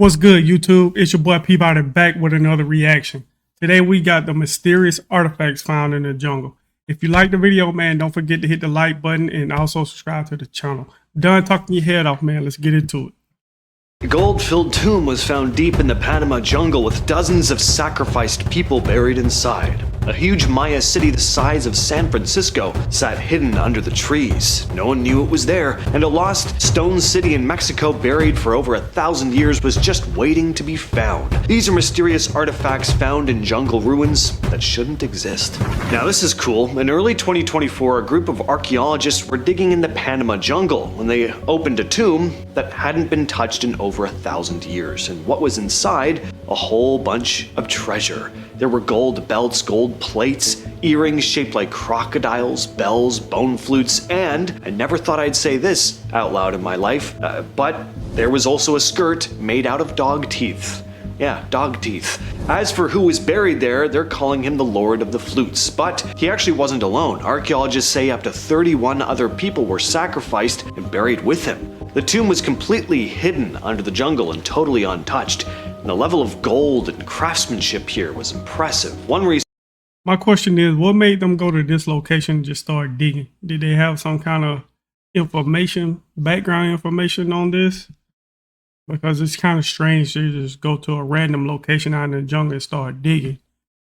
What's good, YouTube? It's your boy Peabody back with another reaction. Today we got the mysterious artifacts found in the jungle. If you like the video, man, don't forget to hit the like button and also subscribe to the channel. Done talking your head off, man. Let's get into it. A gold-filled tomb was found deep in the Panama jungle with dozens of sacrificed people buried inside. A huge Maya city the size of San Francisco sat hidden under the trees. No one knew it was there, and a lost stone city in Mexico buried for over 1,000 years was just waiting to be found. These are mysterious artifacts found in jungle ruins that shouldn't exist. Now this is cool. In early 2024, a group of archaeologists were digging in the Panama jungle when they opened a tomb that hadn't been touched in over 1,000 years. And what was inside? A whole bunch of treasure. There were gold belts, gold plates, earrings shaped like crocodiles, bells, bone flutes, and I never thought I'd say this out loud in my life, but there was also a skirt made out of dog teeth. Yeah, dog teeth. As for who was buried there, they're calling him the Lord of the Flutes, but he actually wasn't alone. Archaeologists say up to 31 other people were sacrificed and buried with him. The tomb was completely hidden under the jungle and totally untouched. And the level of gold and craftsmanship here was impressive. One reason. My question is, what made them go to this location and just start digging? Did they have some kind of information, background information on this? Because it's kind of strange to just go to a random location out in the jungle and start digging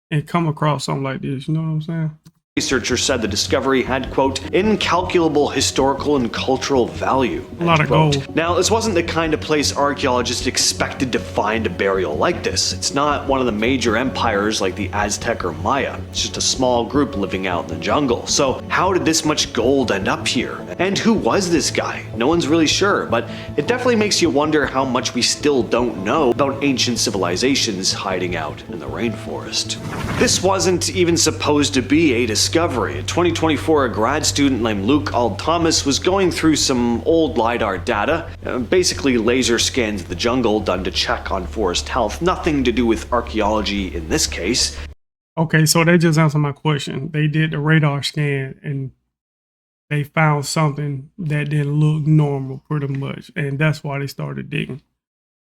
and come across something like this. You know what I'm saying? Researchers said the discovery had, quote, incalculable historical and cultural value. A lot of gold. Now, this wasn't the kind of place archaeologists expected to find a burial like this. It's not one of the major empires like the Aztec or Maya. It's just a small group living out in the jungle. So how did this much gold end up here? And who was this guy? No one's really sure, but it definitely makes you wonder how much we still don't know about ancient civilizations hiding out in the rainforest. This wasn't even supposed to be a discovery. In 2024, a grad student named Luke Ald Thomas was going through some old LiDAR data, basically laser scans of the jungle done to check on forest health, nothing to do with archaeology in this case. Okay, so they just answered my question. They did the radar scan and they found something that didn't look normal pretty much, and that's why they started digging.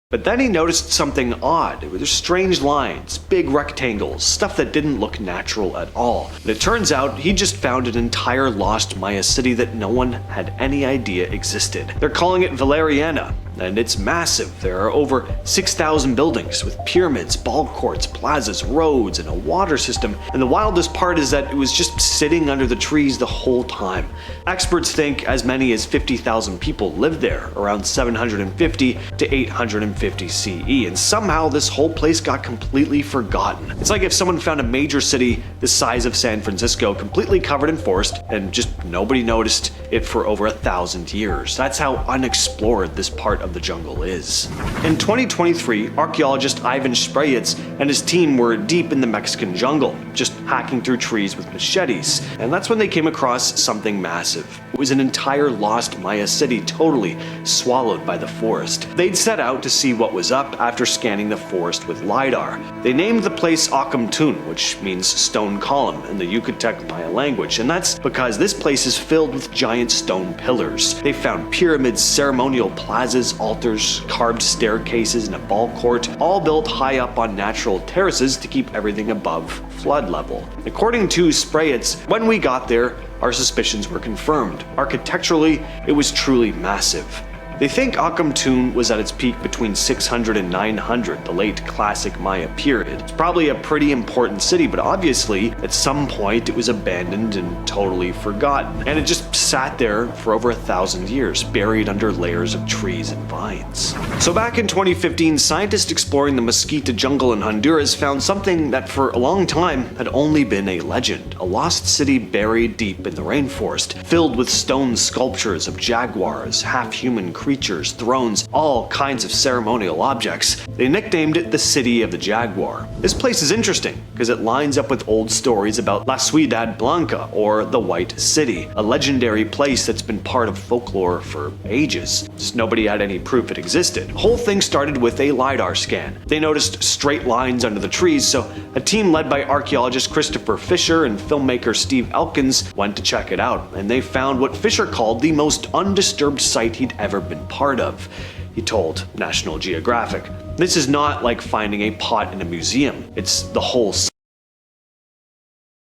But then he noticed something odd. There were strange lines, big rectangles, stuff that didn't look natural at all. And it turns out he just found an entire lost Maya city that no one had any idea existed. They're calling it Valeriana, and it's massive. There are over 6,000 buildings with pyramids, ball courts, plazas, roads, and a water system. And the wildest part is that it was just sitting under the trees the whole time. Experts think as many as 50,000 people lived there, around 750 to 850 CE, and somehow this whole place got completely forgotten. It's like if someone found a major city the size of San Francisco completely covered in forest and just nobody noticed it for over 1,000 years. That's how unexplored this part of the jungle is. In 2023, archaeologist Ivan Sprayitz and his team were deep in the Mexican jungle, just hacking through trees with machetes, and that's when they came across something massive. It was an entire lost Maya city totally swallowed by the forest. They'd set out to see what was up after scanning the forest with LiDAR. They named the place Acamtun, which means stone column in the Yucatec Maya language, and that's because this place is filled with giant stone pillars. They found pyramids, ceremonial plazas, altars, carved staircases, and a ball court, all built high up on natural terraces to keep everything above flood level. According to Sprayitz, when we got there, our suspicions were confirmed. Architecturally, it was truly massive. They think Acamtun was at its peak between 600 and 900, the late classic Maya period. It's probably a pretty important city, but obviously, at some point, it was abandoned and totally forgotten. And it just sat there for over 1,000 years, buried under layers of trees and vines. So back in 2015, scientists exploring the Mesquite jungle in Honduras found something that for a long time had only been a legend. A lost city buried deep in the rainforest, filled with stone sculptures of jaguars, half-human creatures, thrones, all kinds of ceremonial objects. They nicknamed it the City of the Jaguar. This place is interesting because it lines up with old stories about La Ciudad Blanca, or the White City, a legendary place that's been part of folklore for ages. Just nobody had any proof it existed. The whole thing started with a LiDAR scan. They noticed straight lines under the trees, so a team led by archaeologist Christopher Fisher and filmmaker Steve Elkins went to check it out, and they found what Fisher called the most undisturbed site he'd ever been part of. he told National Geographic. This is not like finding a pot in a museum. It's the whole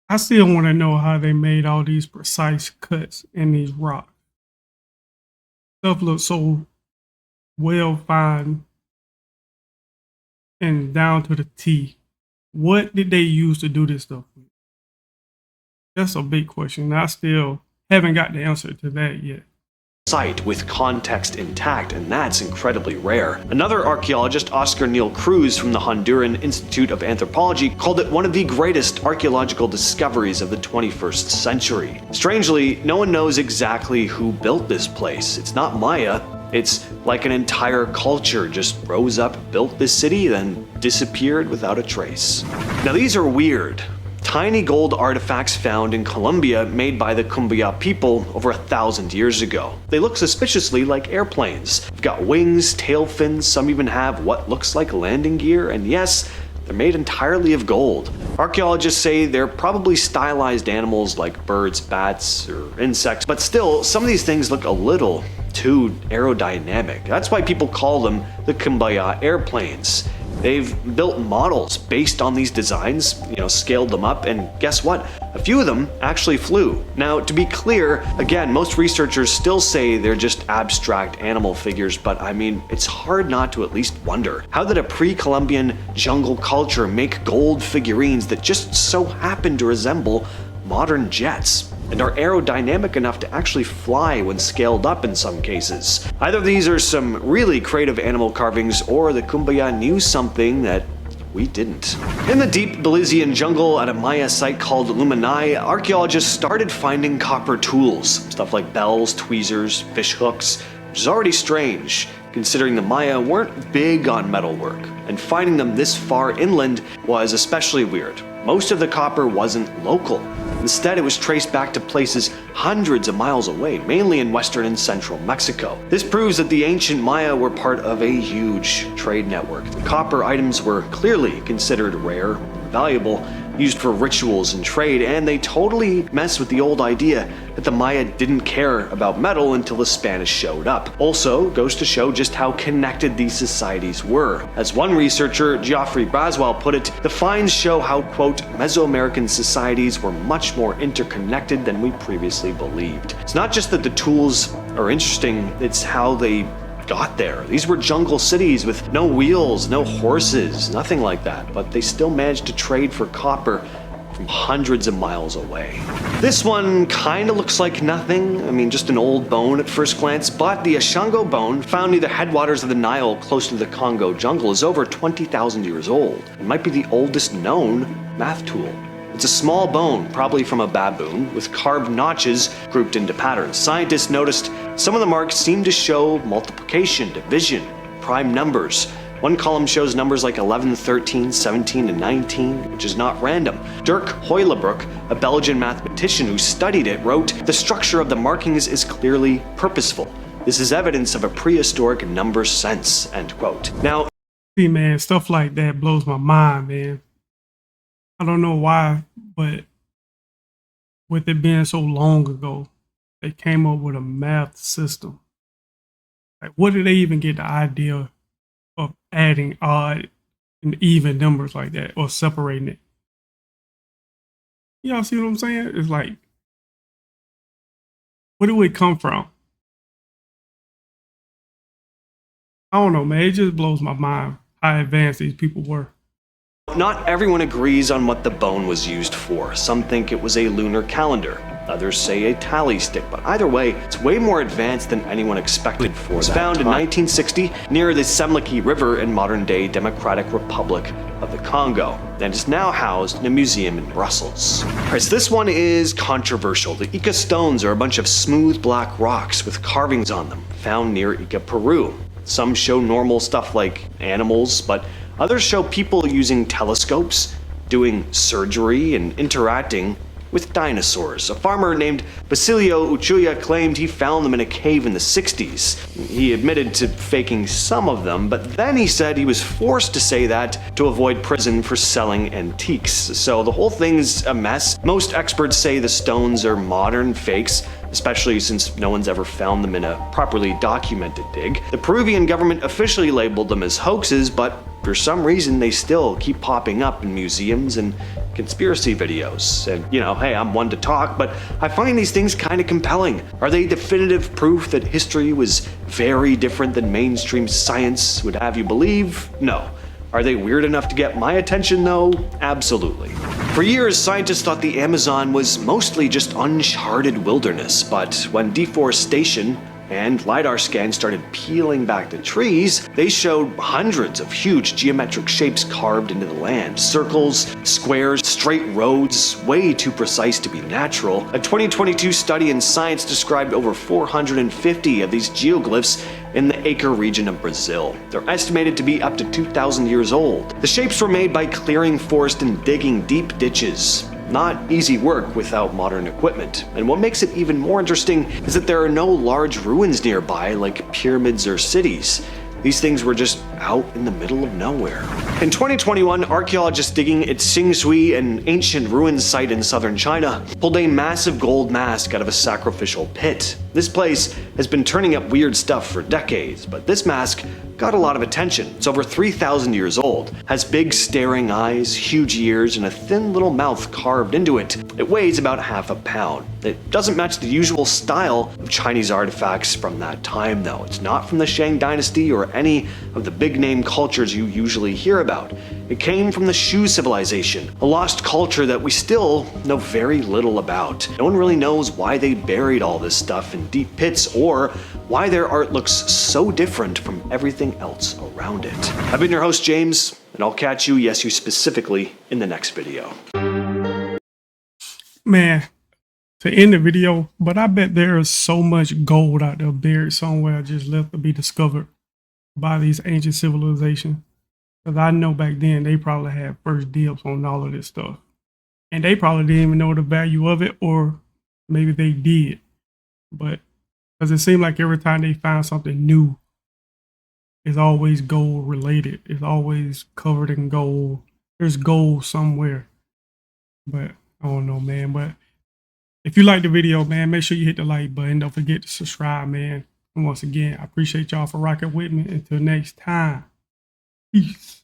I still want to know how they made all these precise cuts in these rocks. Stuff looks so well fine and down to the T. What did they use to do this stuff with? That's a big question. I still haven't got the answer to that yet. site with context intact, and that's incredibly rare. Another archaeologist, Oscar Neil Cruz from the Honduran Institute of Anthropology, called it one of the greatest archaeological discoveries of the 21st century. Strangely, no one knows exactly who built this place. It's not Maya. It's like an entire culture just rose up, built this city, then disappeared without a trace. Now these are weird. Tiny gold artifacts found in Colombia made by the Cumbaya people over 1,000 years ago. They look suspiciously like airplanes. They've got wings, tail fins, some even have what looks like landing gear, and yes, they're made entirely of gold. Archaeologists say they're probably stylized animals like birds, bats, or insects, but still, some of these things look a little too aerodynamic. That's why people call them the Cumbaya airplanes. They've built models based on these designs, scaled them up, and guess what? A few of them actually flew. Now, to be clear, again, most researchers still say they're just abstract animal figures, but I mean, it's hard not to at least wonder. How did a pre-Columbian jungle culture make gold figurines that just so happen to resemble modern jets, and are aerodynamic enough to actually fly when scaled up in some cases? Either these are some really creative animal carvings, or the Cumbaya knew something that we didn't. In the deep Belizean jungle at a Maya site called Luminai, archaeologists started finding copper tools, stuff like bells, tweezers, fish hooks, which is already strange, considering the Maya weren't big on metalwork, and finding them this far inland was especially weird. Most of the copper wasn't local. Instead, it was traced back to places hundreds of miles away, mainly in western and central Mexico. This proves that the ancient Maya were part of a huge trade network. The copper items were clearly considered rare and valuable, used for rituals and trade, and they totally mess with the old idea that the Maya didn't care about metal until the Spanish showed up. Also, goes to show just how connected these societies were. As one researcher, Geoffrey Braswell, put it, the finds show how, quote, Mesoamerican societies were much more interconnected than we previously believed. It's not just that the tools are interesting, it's how they got there. These were jungle cities with no wheels, no horses, nothing like that, but they still managed to trade for copper from hundreds of miles away. This one kinda looks like nothing. I mean, just an old bone at first glance, but the Ashango bone, found near the headwaters of the Nile close to the Congo jungle, is over 20,000 years old. It might be the oldest known math tool. It's a small bone, probably from a baboon, with carved notches grouped into patterns. Scientists noticed some of the marks seem to show multiplication, division, prime numbers. One column shows numbers like 11, 13, 17, and 19, which is not random. Dirk Hoylebroek, a Belgian mathematician who studied it, wrote, "The structure of the markings is clearly purposeful. This is evidence of a prehistoric number sense," end quote. Now, See, man, stuff like that blows my mind, man. I don't know why, but with it being so long ago, they came up with a math system. Like, what did they even get the idea of adding odd and even numbers like that, or separating it? Y'all see what I'm saying? It's like, where do it come from? I don't know, man. It just blows my mind how advanced these people were. not everyone agrees on what the bone was used for. Some think it was a lunar calendar. Others say a tally stick, but either way, it's way more advanced than anyone expected for. It was found in 1960 near the Semliki River in modern-day Democratic Republic of the Congo, and is now housed in a museum in Brussels. Alright, so this one is controversial. The Ica stones are a bunch of smooth black rocks with carvings on them, found near Ica, Peru. Some show normal stuff like animals, but others show people using telescopes, doing surgery, and interacting with dinosaurs. A farmer named Basilio Uchuya claimed he found them in a cave in the 60s. He admitted to faking some of them, but then he said he was forced to say that to avoid prison for selling antiques. So the whole thing's a mess. Most experts say the stones are modern fakes, especially since no one's ever found them in a properly documented dig. The Peruvian government officially labeled them as hoaxes, but for some reason they still keep popping up in museums and conspiracy videos. And you know, hey, I'm one to talk, but I find these things kind of compelling. Are they definitive proof that history was very different than mainstream science would have you believe? No. Are they weird enough to get my attention though? Absolutely. For years, scientists thought the Amazon was mostly just uncharted wilderness, but when deforestation and LiDAR scans started peeling back the trees, they showed hundreds of huge geometric shapes carved into the land. Circles, squares, straight roads, way too precise to be natural. A 2022 study in Science described over 450 of these geoglyphs in the Acre region of Brazil. They're estimated to be up to 2,000 years old. The shapes were made by clearing forest and digging deep ditches. Not easy work without modern equipment. And what makes it even more interesting is that there are no large ruins nearby like pyramids or cities. These things were just out in the middle of nowhere. In 2021, archaeologists digging at Xingshui, an ancient ruin site in southern China, pulled a massive gold mask out of a sacrificial pit. This place has been turning up weird stuff for decades, but this mask got a lot of attention. It's over 3,000 years old, has big staring eyes, huge ears, and a thin little mouth carved into it. It weighs about half a pound. It doesn't match the usual style of Chinese artifacts from that time though. It's not from the Shang dynasty or any of the big name cultures you usually hear about. It came from the Shu civilization, a lost culture that we still know very little about. No one really knows why they buried all this stuff in deep pits or why their art looks so different from everything else around it. I've been your host, James, and I'll catch you, yes, you specifically, in the next video. Man, to end the video, but I bet there is so much gold out there buried somewhere just left to be discovered by these ancient civilizations. Because I know back then they probably had first dibs on all of this stuff. And they probably didn't even know the value of it, or maybe they did. But because it seemed like every time they find something new, it's always gold related. It's always covered in gold. There's gold somewhere. But I don't know, man. But if you like the video, man, make sure you hit the like button. Don't forget to subscribe, man. And once again, I appreciate y'all for rocking with me. Until next time, peace.